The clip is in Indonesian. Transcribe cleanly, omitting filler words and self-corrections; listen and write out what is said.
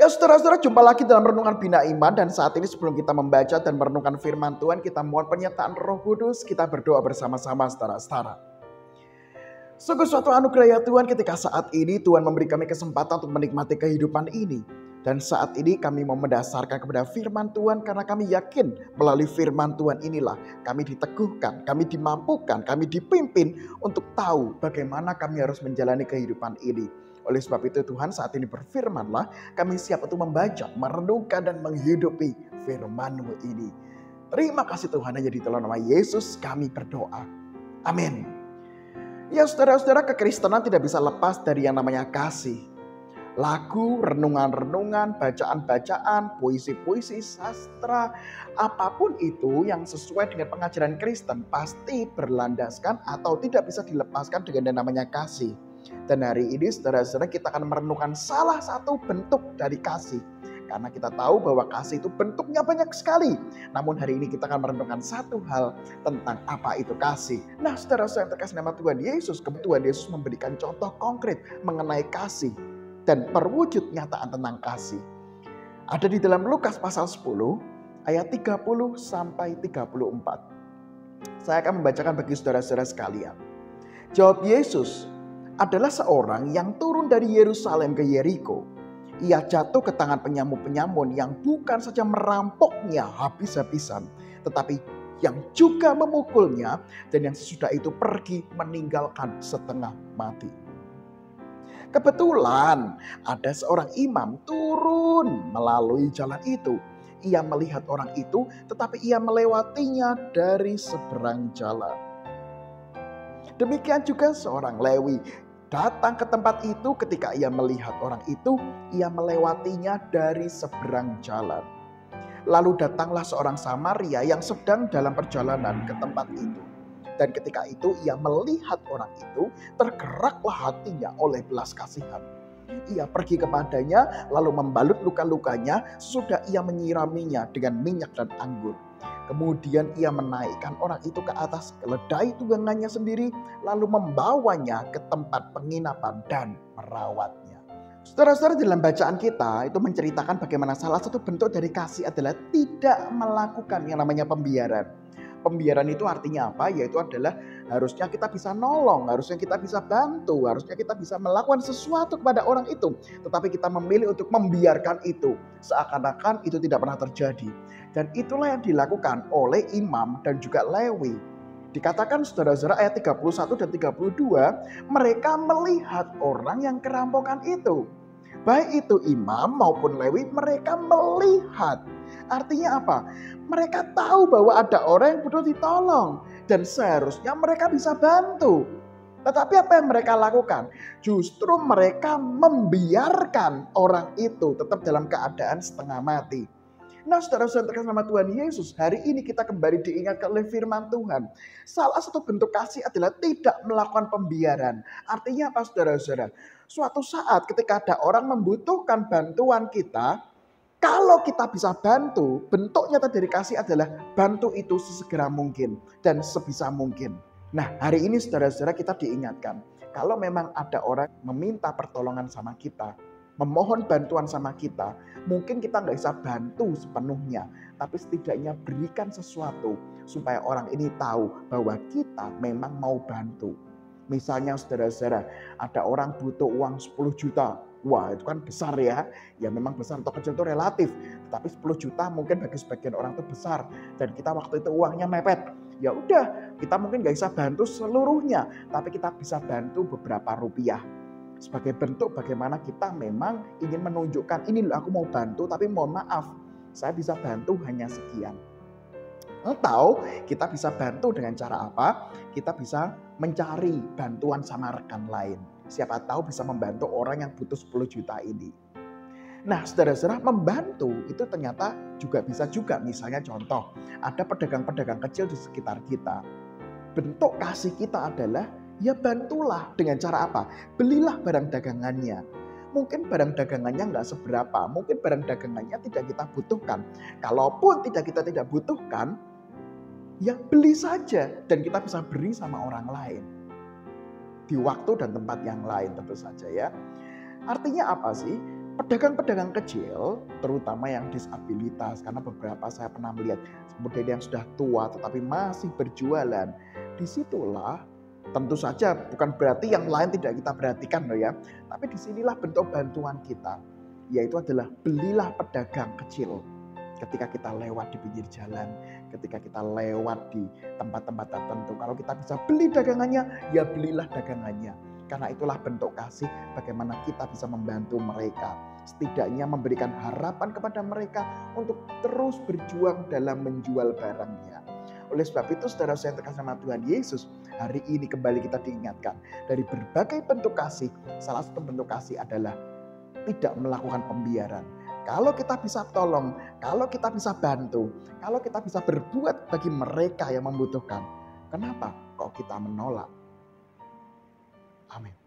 Ya saudara-saudara, jumpa lagi dalam Renungan Bina Iman. Dan saat ini sebelum kita membaca dan merenungkan firman Tuhan, kita mohon penyertaan Roh Kudus. Kita berdoa bersama-sama saudara-saudara. Sungguh suatu anugerah ya Tuhan, ketika saat ini Tuhan memberi kami kesempatan untuk menikmati kehidupan ini. Dan saat ini kami mau mendasarkan kepada firman Tuhan, karena kami yakin melalui firman Tuhan inilah kami diteguhkan, kami dimampukan, kami dipimpin untuk tahu bagaimana kami harus menjalani kehidupan ini. Oleh sebab itu Tuhan saat ini berfirmanlah, kami siap untuk membaca, merenungkan dan menghidupi firman-Mu ini. Terima kasih Tuhan, hanya di dalam nama Yesus kami berdoa. Amin. Ya saudara-saudara, kekristenan tidak bisa lepas dari yang namanya kasih. Lagu, renungan-renungan, bacaan-bacaan, puisi-puisi, sastra, apapun itu yang sesuai dengan pengajaran Kristen pasti berlandaskan atau tidak bisa dilepaskan dengan yang namanya kasih. Dan hari ini saudara-saudara, kita akan merenungkan salah satu bentuk dari kasih. Karena kita tahu bahwa kasih itu bentuknya banyak sekali. Namun hari ini kita akan merenungkan satu hal tentang apa itu kasih. Nah saudara-saudara yang terkasih nama Tuhan Yesus, Tuhan Yesus memberikan contoh konkret mengenai kasih dan perwujud nyataan tentang kasih. Ada di dalam Lukas pasal 10 ayat 30 sampai 34. Saya akan membacakan bagi saudara-saudara sekalian. Jawab Yesus, adalah seorang yang turun dari Yerusalem ke Yeriko. Ia jatuh ke tangan penyamun-penyamun yang bukan saja merampoknya habis-habisan, tetapi yang juga memukulnya, dan yang sesudah itu pergi meninggalkan setengah mati. Kebetulan ada seorang imam turun melalui jalan itu. Ia melihat orang itu, tetapi ia melewatinya dari seberang jalan. Demikian juga seorang Lewi datang ke tempat itu. Ketika ia melihat orang itu, ia melewatinya dari seberang jalan. Lalu datanglah seorang Samaria yang sedang dalam perjalanan ke tempat itu. Dan ketika itu ia melihat orang itu, tergeraklah hatinya oleh belas kasihan. Ia pergi kepadanya lalu membalut luka-lukanya, sesudah ia menyiraminya dengan minyak dan anggur. Kemudian ia menaikkan orang itu ke atas keledai tunggangannya sendiri, lalu membawanya ke tempat penginapan dan merawatnya. Saudara-saudara, dalam bacaan kita itu menceritakan bagaimana salah satu bentuk dari kasih adalah tidak melakukan yang namanya pembiaran. Pembiaran itu artinya apa? Yaitu adalah harusnya kita bisa nolong, harusnya kita bisa bantu, harusnya kita bisa melakukan sesuatu kepada orang itu. Tetapi kita memilih untuk membiarkan itu, seakan-akan itu tidak pernah terjadi. Dan itulah yang dilakukan oleh imam dan juga Lewi. Dikatakan saudara-saudara ayat 31 dan 32, mereka melihat orang yang kerampokan itu. Baik itu imam maupun Lewi, mereka melihat. Artinya apa? Mereka tahu bahwa ada orang yang butuh ditolong. Dan seharusnya mereka bisa bantu. Tetapi apa yang mereka lakukan? Justru mereka membiarkan orang itu tetap dalam keadaan setengah mati. Nah saudara-saudara terkasih nama Tuhan Yesus, hari ini kita kembali diingatkan oleh firman Tuhan. Salah satu bentuk kasih adalah tidak melakukan pembiaran. Artinya apa saudara-saudara? Suatu saat ketika ada orang membutuhkan bantuan kita, kalau kita bisa bantu, bentuk nyata dari kasih adalah bantu itu sesegera mungkin dan sebisa mungkin. Nah hari ini saudara-saudara kita diingatkan, kalau memang ada orang meminta pertolongan sama kita, memohon bantuan sama kita, mungkin kita nggak bisa bantu sepenuhnya, tapi setidaknya berikan sesuatu supaya orang ini tahu bahwa kita memang mau bantu. Misalnya saudara-saudara, ada orang butuh uang 10 juta. Wah itu kan besar ya. Ya memang besar atau kecil itu relatif. Tapi 10 juta mungkin bagi sebagian orang itu besar. Dan kita waktu itu uangnya mepet. Ya udah, kita mungkin gak bisa bantu seluruhnya. Tapi kita bisa bantu beberapa rupiah. Sebagai bentuk bagaimana kita memang ingin menunjukkan, ini loh aku mau bantu tapi mohon maaf, saya bisa bantu hanya sekian. Atau kita bisa bantu dengan cara apa? Kita bisa mencari bantuan sama rekan lain. Siapa tahu bisa membantu orang yang butuh 10 juta ini. Nah saudara-saudara, membantu itu ternyata juga bisa juga. Misalnya contoh, ada pedagang-pedagang kecil di sekitar kita. Bentuk kasih kita adalah ya bantulah dengan cara apa? Belilah barang dagangannya. Mungkin barang dagangannya nggak seberapa, mungkin barang dagangannya tidak kita butuhkan. Kalaupun kita tidak butuhkan, ya beli saja dan kita bisa beri sama orang lain. Di waktu dan tempat yang lain tentu saja ya. Artinya apa sih? Pedagang-pedagang kecil, terutama yang disabilitas, karena beberapa saya pernah melihat kemudian yang sudah tua tetapi masih berjualan. Disitulah tentu saja bukan berarti yang lain tidak kita perhatikan loh ya, tapi disinilah bentuk bantuan kita, yaitu adalah belilah pedagang kecil. Ketika kita lewat di pinggir jalan, ketika kita lewat di tempat-tempat tertentu, kalau kita bisa beli dagangannya, ya belilah dagangannya. Karena itulah bentuk kasih bagaimana kita bisa membantu mereka. Setidaknya memberikan harapan kepada mereka untuk terus berjuang dalam menjual barangnya. Oleh sebab itu saudara saya yang terkasih nama Tuhan Yesus, hari ini kembali kita diingatkan dari berbagai bentuk kasih. Salah satu bentuk kasih adalah tidak melakukan pembiaran. Kalau kita bisa tolong, kalau kita bisa bantu, kalau kita bisa berbuat bagi mereka yang membutuhkan, kenapa kok kita menolak? Amin.